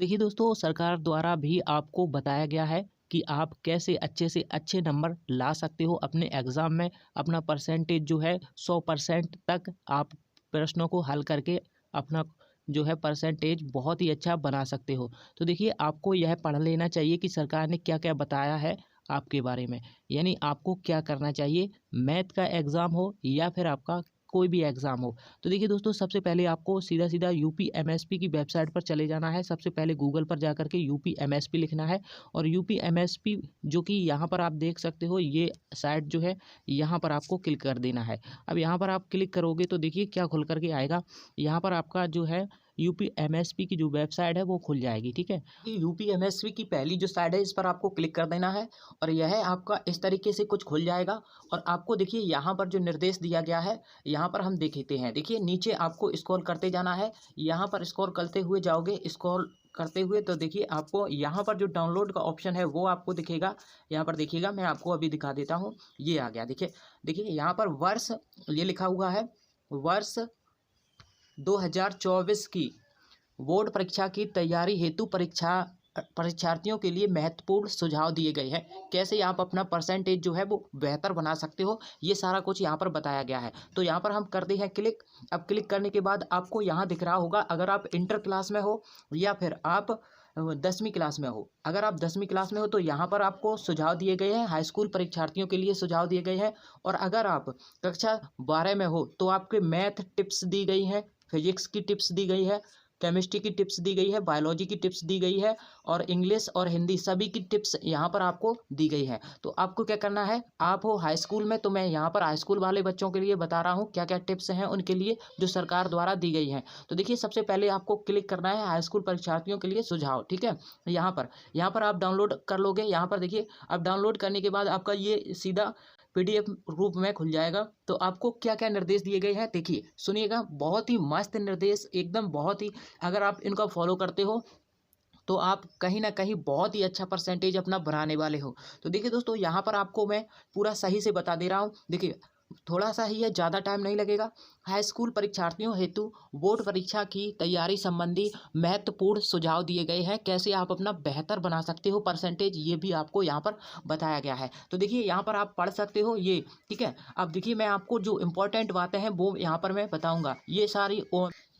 देखिए दोस्तों, सरकार द्वारा भी आपको बताया गया है कि आप कैसे अच्छे से अच्छे नंबर ला सकते हो अपने एग्ज़ाम में। अपना परसेंटेज जो है 100% तक आप प्रश्नों को हल करके अपना जो है परसेंटेज बहुत ही अच्छा बना सकते हो। तो देखिए, आपको यह पढ़ लेना चाहिए कि सरकार ने क्या-क्या बताया है आपके बारे में। यानी आपको क्या करना चाहिए, मैथ का एग्ज़ाम हो या फिर आपका कोई भी एग्ज़ाम हो। तो देखिए दोस्तों, सबसे पहले आपको सीधा-सीधा यूपी एमएसपी की वेबसाइट पर चले जाना है। सबसे पहले गूगल पर जा कर के यूपी एमएसपी लिखना है और यूपी एमएसपी जो कि यहाँ पर आप देख सकते हो, ये साइट जो है, यहाँ पर आपको क्लिक कर देना है। अब यहाँ पर आप क्लिक करोगे तो देखिए क्या खुल कर के आएगा। यहाँ पर आपका जो है यूपी एमएसपी की जो वेबसाइट है वो खुल जाएगी, ठीक है। यूपी एमएसपी की पहली जो साइट है, इस पर आपको क्लिक कर देना है और यह आपका इस तरीके से कुछ खुल जाएगा। और आपको देखिए यहाँ पर जो निर्देश दिया गया है, यहाँ पर हम देखते हैं। देखिए नीचे आपको स्क्रॉल करते जाना है। यहाँ पर स्क्रॉल करते हुए जाओगे, स्क्रॉल करते हुए तो देखिए आपको यहाँ पर जो डाउनलोड का ऑप्शन है वो आपको दिखेगा। यहाँ पर देखिएगा, मैं आपको अभी दिखा देता हूँ। ये आ गया, देखिए देखिए यहाँ पर वर्ष ये लिखा हुआ है, वर्ष 2024 की बोर्ड परीक्षा की तैयारी हेतु परीक्षार्थियों के लिए महत्वपूर्ण सुझाव दिए गए हैं। कैसे आप अपना परसेंटेज जो है वो बेहतर बना सकते हो, ये सारा कुछ यहाँ पर बताया गया है। तो यहाँ पर हम करते हैं क्लिक। अब क्लिक करने के बाद आपको यहाँ दिख रहा होगा, अगर आप इंटर क्लास में हो या फिर आप 10वीं क्लास में हो। अगर आप 10वीं क्लास में हो तो यहाँ पर आपको सुझाव दिए गए हैं, हाई स्कूल परीक्षार्थियों के लिए सुझाव दिए गए हैं। और अगर आप कक्षा 12 में हो तो आपके मैथ टिप्स दी गई हैं, फिजिक्स की टिप्स दी गई है, केमिस्ट्री की टिप्स दी गई है, बायोलॉजी की टिप्स दी गई है और इंग्लिश और हिंदी सभी की टिप्स यहाँ पर आपको दी गई है। तो आपको क्या करना है, आप हो हाई स्कूल में तो मैं यहाँ पर हाई स्कूल वाले बच्चों के लिए बता रहा हूँ क्या क्या टिप्स हैं उनके लिए जो सरकार द्वारा दी गई हैं। तो देखिए सबसे पहले आपको क्लिक करना है हाई स्कूल परीक्षार्थियों के लिए सुझाव, ठीक है। यहाँ पर आप डाउनलोड कर लोगे। यहाँ पर देखिए, अब डाउनलोड करने के बाद आपका ये सीधा पीडीएफ रूप में खुल जाएगा। तो आपको क्या क्या निर्देश दिए गए हैं देखिए, सुनिएगा। बहुत ही मस्त निर्देश, एकदम बहुत ही, अगर आप इनका फॉलो करते हो तो आप कहीं ना कहीं बहुत ही अच्छा परसेंटेज अपना बनाने वाले हो। तो देखिए दोस्तों, यहाँ पर आपको मैं पूरा सही से बता दे रहा हूँ। देखिए थोड़ा सा ही है, ज़्यादा टाइम नहीं लगेगा। हाई स्कूल परीक्षार्थियों हेतु बोर्ड परीक्षा की तैयारी संबंधी महत्वपूर्ण सुझाव दिए गए हैं। कैसे आप अपना बेहतर बना सकते हो परसेंटेज, ये भी आपको यहाँ पर बताया गया है। तो देखिए यहाँ पर आप पढ़ सकते हो ये, ठीक है। अब देखिए मैं आपको जो इम्पोर्टेंट बातें हैं वो यहाँ पर मैं बताऊँगा, ये सारी।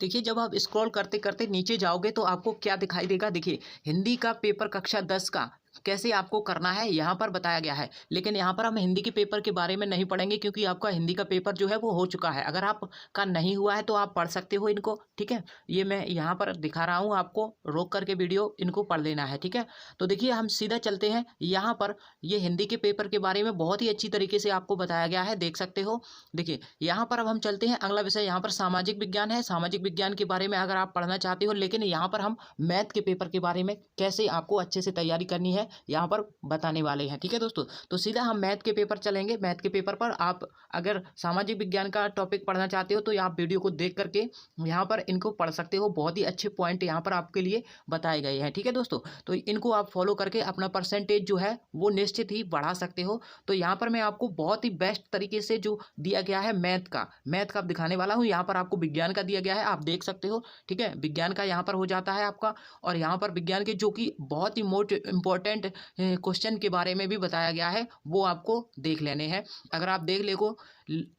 देखिए जब आप स्क्रॉल करते करते नीचे जाओगे तो आपको क्या दिखाई देगा, देखिए हिंदी का पेपर कक्षा 10 का कैसे आपको करना है यहाँ पर बताया गया है। लेकिन यहाँ पर हम हिंदी के पेपर के बारे में नहीं पढ़ेंगे क्योंकि आपका हिंदी का पेपर जो है वो हो चुका है। अगर आपका नहीं हुआ है तो आप पढ़ सकते हो इनको, ठीक है। ये मैं यहाँ पर दिखा रहा हूँ, आपको रोक करके वीडियो इनको पढ़ लेना है, ठीक है। तो देखिए हम सीधा चलते हैं यहाँ पर। ये हिंदी के पेपर के बारे में बहुत ही अच्छी तरीके से आपको बताया गया है, देख सकते हो। देखिए यहाँ पर अब हम चलते हैं अगला विषय, यहाँ पर सामाजिक विज्ञान है। सामाजिक विज्ञान के बारे में अगर आप पढ़ना चाहते हो, लेकिन यहाँ पर हम मैथ के पेपर के बारे में कैसे आपको अच्छे से तैयारी करनी है यहाँ पर बताने वाले हैं, ठीक है दोस्तों। तो सीधा हम मैथ के पेपर चलेंगे। मैथ के पेपर पर आप अगर सामाजिक विज्ञान का टॉपिक पढ़ना चाहते हो तो आप वीडियो को देख करके यहाँ पर इनको पढ़ सकते हो। बहुत ही अच्छे पॉइंट यहाँ पर आपके लिए बताए गए हैं, ठीक है दोस्तों। तो इनको आप फॉलो करके अपना परसेंटेज जो है वो निश्चित ही बढ़ा सकते हो। तो यहाँ पर मैं आपको बहुत ही बेस्ट तरीके से जो दिया गया है मैथ का आप दिखाने वाला हूँ। यहाँ पर आपको विज्ञान का दिया गया है, आप देख सकते हो, ठीक है। विज्ञान का यहाँ पर हो जाता है आपका, और यहाँ पर विज्ञान के जो कि बहुत ही मोस्ट इम्पोर्टेंट क्वेश्चन के बारे में भी बताया गया है, वो आपको देख लेने हैं। अगर आप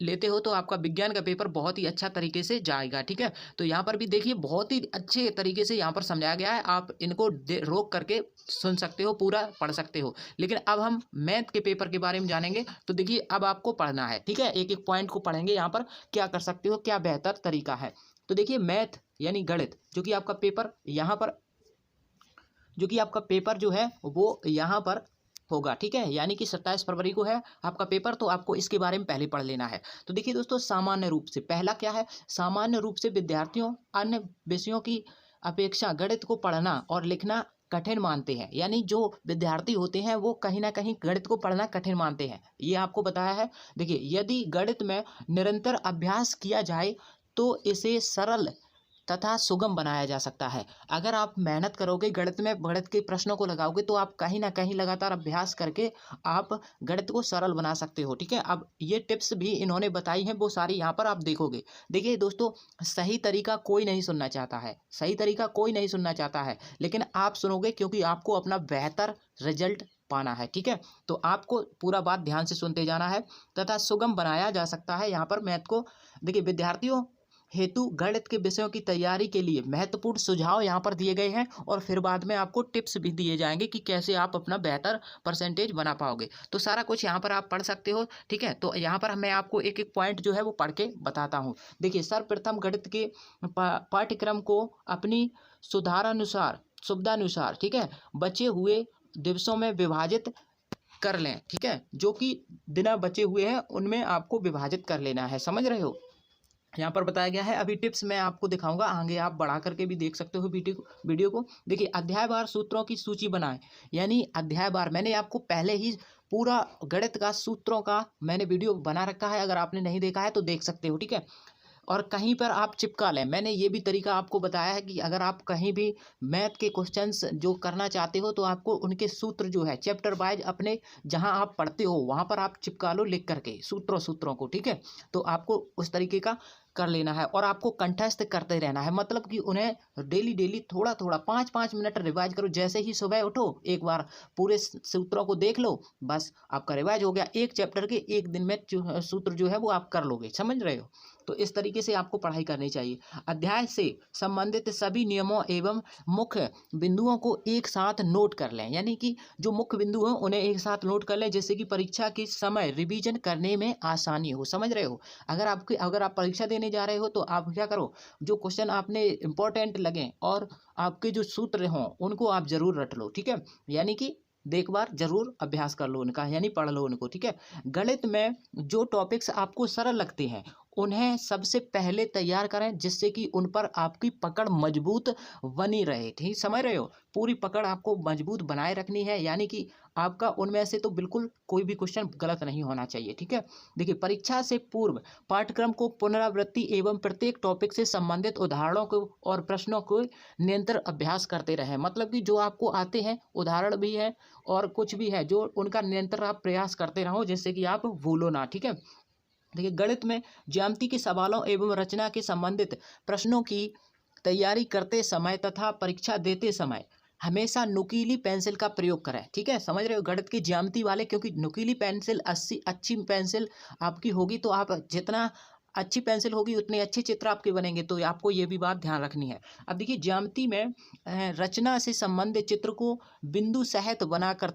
लेते हो तो आपका विज्ञान का पेपर बहुत ही अच्छा तरीके से जाएगा, ठीक है। तो यहाँ पर भी देखिए बहुत ही अच्छे तरीके से यहाँ पर समझाया गया है, आप इनको रोक करके सुन सकते हो, पूरा पढ़ सकते हो। लेकिन अब हम मैथ के पेपर के बारे में जानेंगे। तो देखिए अब आपको पढ़ना है, ठीक है। एक एक पॉइंट को पढ़ेंगे यहाँ पर, क्या कर सकते हो, क्या बेहतर तरीका है। तो देखिए मैथ यानी गणित, जो कि आपका पेपर यहाँ पर जो है वो यहाँ पर होगा, ठीक है। यानी कि 27 फरवरी को है आपका पेपर, तो आपको इसके बारे में पहले पढ़ लेना है। तो देखिए दोस्तों, सामान्य रूप से पहला क्या है, सामान्य रूप से विद्यार्थियों अन्य विषयों की अपेक्षा गणित को पढ़ना और लिखना कठिन मानते हैं। यानी जो विद्यार्थी होते हैं वो कहीं ना कहीं गणित को पढ़ना कठिन मानते हैं, ये आपको बताया है। देखिए यदि गणित में निरंतर अभ्यास किया जाए तो इसे सरल तथा सुगम बनाया जा सकता है। अगर आप मेहनत करोगे गणित में, गणित के प्रश्नों को लगाओगे तो आप कहीं ना कहीं लगातार अभ्यास करके आप गणित को सरल बना सकते हो। ठीक है, अब ये टिप्स भी इन्होंने बताई हैं, वो सारी यहाँ पर आप देखोगे। देखिए दोस्तों, सही तरीका कोई नहीं सुनना चाहता है, सही तरीका कोई नहीं सुनना चाहता है, लेकिन आप सुनोगे क्योंकि आपको अपना बेहतर रिजल्ट पाना है। ठीक है, तो आपको पूरा बात ध्यान से सुनते जाना है। तथा सुगम बनाया जा सकता है यहाँ पर मैथ को। देखिए विद्यार्थियों हेतु गणित के विषयों की तैयारी के लिए महत्वपूर्ण सुझाव यहाँ पर दिए गए हैं, और फिर बाद में आपको टिप्स भी दिए जाएंगे कि कैसे आप अपना बेहतर परसेंटेज बना पाओगे। तो सारा कुछ यहाँ पर आप पढ़ सकते हो। ठीक है, तो यहाँ पर मैं आपको एक एक पॉइंट जो है वो पढ़ के बताता हूँ। देखिए सर्वप्रथम गणित के पाठ्यक्रम को अपनी सुधारानुसार सुविधानुसार, ठीक है, बचे हुए दिवसों में विभाजित कर लें। ठीक है, जो कि दिन बचे हुए हैं उनमें आपको विभाजित कर लेना है। समझ रहे हो, यहाँ पर बताया गया है। अभी टिप्स मैं आपको दिखाऊंगा, आगे आप बढ़ा करके भी देख सकते हो वीडियो को। देखिए अध्यायवार सूत्रों की सूची बनाएं, यानी अध्यायवार मैंने आपको पहले ही पूरा गणित का सूत्रों का मैंने वीडियो बना रखा है, अगर आपने नहीं देखा है तो देख सकते हो। ठीक है, और कहीं पर आप चिपका लें। मैंने ये भी तरीका आपको बताया है कि अगर आप कहीं भी मैथ के क्वेश्चंस जो करना चाहते हो तो आपको उनके सूत्र जो है चैप्टर वाइज अपने जहां आप पढ़ते हो वहां पर आप चिपका लो लिख करके सूत्रों को। ठीक है, तो आपको उस तरीके का कर लेना है, और आपको कंठस्थ करते रहना है, मतलब कि उन्हें डेली डेली थोड़ा थोड़ा 5-5 मिनट रिवाइज करो। जैसे ही सुबह उठो एक बार पूरे सूत्रों को देख लो, बस आपका रिवाइज हो गया। एक चैप्टर के एक दिन में सूत्र जो है वो आप कर लोगे। समझ रहे हो, तो इस तरीके से आपको पढ़ाई करनी चाहिए। अध्याय से संबंधित सभी नियमों एवं मुख्य बिंदुओं को एक साथ नोट कर लें, यानी कि जो मुख्य बिंदु हैं उन्हें एक साथ नोट कर लें, जिससे कि परीक्षा के समय रिवीजन करने में आसानी हो। समझ रहे हो, अगर आप परीक्षा देने जा रहे हो तो आप क्या करो, जो क्वेश्चन आपने इंपॉर्टेंट लगे और आपके जो सूत्र हों उनको आप जरूर रट लो। ठीक है, यानी कि एक बार जरूर अभ्यास कर लो उनका, यानी पढ़ लो उनको। ठीक है, गणित में जो टॉपिक्स आपको सरल लगते हैं उन्हें सबसे पहले तैयार करें, जिससे कि उन पर आपकी पकड़ मजबूत बनी रहे। ठीक समझ रहे हो, पूरी पकड़ आपको मजबूत बनाए रखनी है, यानी कि आपका उनमें से तो बिल्कुल कोई भी क्वेश्चन गलत नहीं होना चाहिए। ठीक है, देखिए परीक्षा से पूर्व पाठ्यक्रम को पुनरावृत्ति एवं प्रत्येक टॉपिक से संबंधित उदाहरणों को और प्रश्नों को निरंतर अभ्यास करते रहें। मतलब कि जो आपको आते हैं उदाहरण भी है और कुछ भी है जो उनका निरंतर आप प्रयास करते रहो, जिससे कि आप भूलो ना। ठीक है, देखिए गणित में ज्यामिति के सवालों एवं रचना के संबंधित प्रश्नों की तैयारी करते समय तथा परीक्षा देते समय हमेशा नुकीली पेंसिल का प्रयोग करें। ठीक है, समझ रहे हो, गणित की ज्यामिति वाले, क्योंकि नुकीली पेंसिल अच्छी पेंसिल आपकी होगी तो आप जितना अच्छी पेंसिल होगी उतने अच्छे चित्र आपके बनेंगे। तो आपको ये भी बात ध्यान रखनी है। अब देखिए ज्यामिति में रचना से संबंधित चित्र को बिंदु सहित बनाकर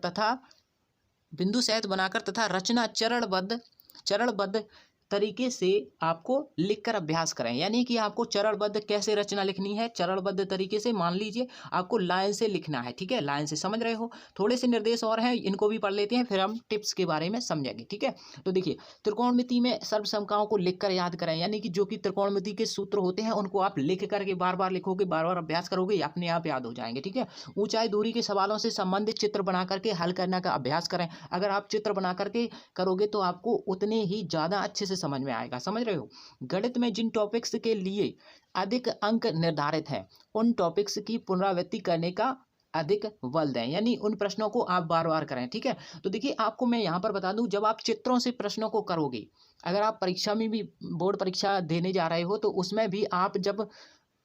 तथा रचना चरणबद्ध तरीके से आपको लिखकर अभ्यास करें, यानी कि आपको चरणबद्ध कैसे रचना लिखनी है, चरणबद्ध तरीके से। मान लीजिए आपको लाइन से लिखना है। ठीक है, लाइन से, समझ रहे हो। थोड़े से निर्देश और हैं, इनको भी पढ़ लेते हैं, फिर हम टिप्स के बारे में समझेंगे। ठीक है, तो देखिए त्रिकोणमिति में सर्वसमताओं को लिखकर याद करें, यानी कि जो कि त्रिकोणमिति के सूत्र होते हैं उनको आप लिख करके बार बार लिखोगे, बार बार अभ्यास करोगे, अपने आप याद हो जाएंगे। ठीक है, ऊंचाई दूरी के सवालों से संबंधित चित्र बना करके हल करने का अभ्यास करें। अगर आप चित्र बना करके करोगे तो आपको उतने ही ज़्यादा अच्छे से समझ में आएगा। समझ रहे हो, गणित में जिन टॉपिक्स के लिए अधिक अंक निर्धारित हैं उन टॉपिक्स की पुनरावृत्ति करने का अधिक बल दें, यानी उन प्रश्नों को आप बार बार करें। ठीक है, तो देखिए आपको मैं यहाँ पर बता दूं, जब आप चित्रों से प्रश्नों को करोगे, अगर आप परीक्षा में भी बोर्ड परीक्षा देने जा रहे हो तो उसमें भी आप जब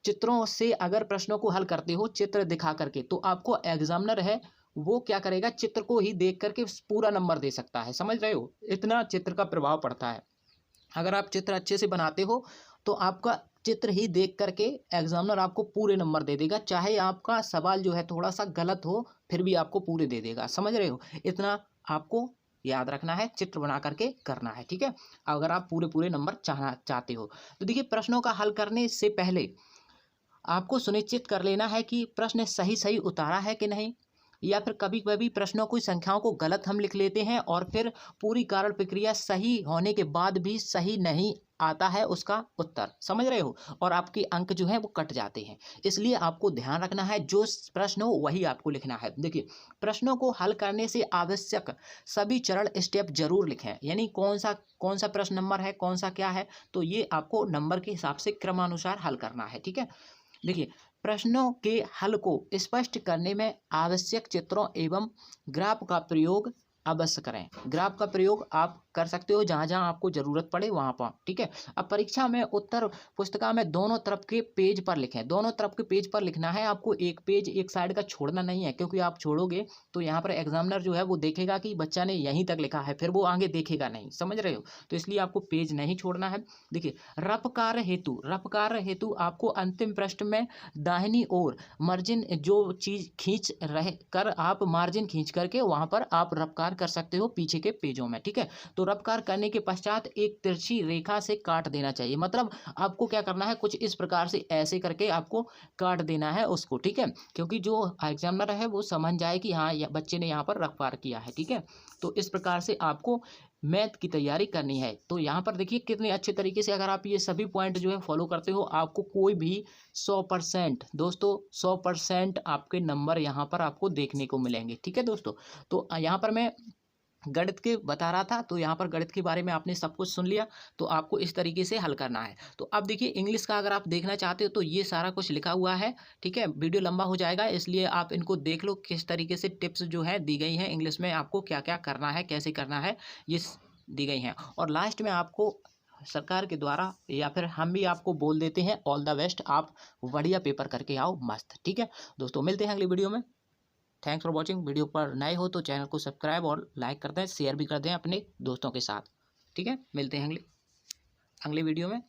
चित्रों से अगर प्रश्नों को हल करते हो चित्र दिखा करके, तो आपको एग्जामिनर है वो क्या करेगा, चित्र को ही देख करके पूरा नंबर दे सकता है। समझ रहे हो, इतना चित्र का प्रभाव पड़ता है। अगर आप चित्र अच्छे से बनाते हो तो आपका चित्र ही देख करके एग्जामिनर आपको पूरे नंबर दे देगा, चाहे आपका सवाल जो है थोड़ा सा गलत हो फिर भी आपको पूरे दे देगा। समझ रहे हो, इतना आपको याद रखना है, चित्र बना करके करना है। ठीक है, अगर आप पूरे नंबर चाहते हो तो देखिए प्रश्नों का हल करने से पहले आपको सुनिश्चित कर लेना है कि प्रश्न सही उतारा है कि नहीं, या फिर कभी कभी प्रश्नों की संख्याओं को गलत हम लिख लेते हैं और फिर पूरी कारण प्रक्रिया सही होने के बाद भी सही नहीं आता है उसका उत्तर, समझ रहे हो, और आपके अंक जो है वो कट जाते हैं। इसलिए आपको ध्यान रखना है, जो प्रश्न हो वही आपको लिखना है। देखिए, प्रश्नों को हल करने से आवश्यक सभी चरण स्टेप जरूर लिखें, यानी कौन सा प्रश्न नंबर है, कौन सा क्या है, तो ये आपको नंबर के हिसाब से क्रमानुसार हल करना है, ठीक है। देखिए, प्रश्नों के हल को स्पष्ट करने में आवश्यक चित्रों एवं ग्राफ का प्रयोग अवश्य करें। ग्राफ का प्रयोग आप कर सकते हो जहाँ जहाँ आपको जरूरत पड़े वहाँ पर, ठीक है। अब परीक्षा में उत्तर पुस्तिका में दोनों तरफ के पेज पर लिखें। दोनों तरफ के पेज पर लिखना है आपको, एक पेज एक साइड का छोड़ना नहीं है, क्योंकि आप छोड़ोगे तो यहाँ पर एग्जामिनर जो है वो देखेगा कि बच्चा ने यहीं तक लिखा है, फिर वो आगे देखेगा नहीं, समझ रहे हो। तो इसलिए आपको पेज नहीं छोड़ना है। देखिए, रफ कार्य हेतु आपको अंतिम पृष्ठ में दाहिनी ओर मार्जिन जो चीज खींच रहे कर, आप मार्जिन खींच करके वहां पर आप रफ्कार कर सकते हो पीछे के पेजों में, ठीक है। तो रफ्कार करने के पश्चात एक तिरछी रेखा से काट देना चाहिए, मतलब आपको क्या करना है, कुछ इस प्रकार से ऐसे करके आपको काट देना है उसको, ठीक है, क्योंकि जो एग्जामिनर है वो समझ जाए कि हाँ बच्चे ने यहाँ पर रफ्कार किया है, ठीक है। तो इस प्रकार से आपको मैथ की तैयारी करनी है। तो यहाँ पर देखिए कितने अच्छे तरीके से अगर आप ये सभी पॉइंट जो है फॉलो करते हो, आपको कोई भी 100% दोस्तों 100% आपके नंबर यहाँ पर आपको देखने को मिलेंगे, ठीक है दोस्तों। तो यहाँ पर मैं गणित के बता रहा था, तो यहाँ पर गणित के बारे में आपने सब कुछ सुन लिया, तो आपको इस तरीके से हल करना है। तो अब देखिए, इंग्लिश का अगर आप देखना चाहते हो तो ये सारा कुछ लिखा हुआ है, ठीक है। वीडियो लंबा हो जाएगा, इसलिए आप इनको देख लो, किस तरीके से टिप्स जो है दी गई हैं इंग्लिश में, आपको क्या क्या करना है, कैसे करना है, ये दी गई हैं। और लास्ट में आपको सरकार के द्वारा या फिर हम भी आपको बोल देते हैं, ऑल द बेस्ट, आप बढ़िया पेपर करके आओ मस्त, ठीक है दोस्तों। मिलते हैं अगली वीडियो में। Thanks for watching. वीडियो पर नए हो तो चैनल को सब्सक्राइब और लाइक कर दें, शेयर भी कर दें अपने दोस्तों के साथ, ठीक है। मिलते हैं अगली वीडियो में।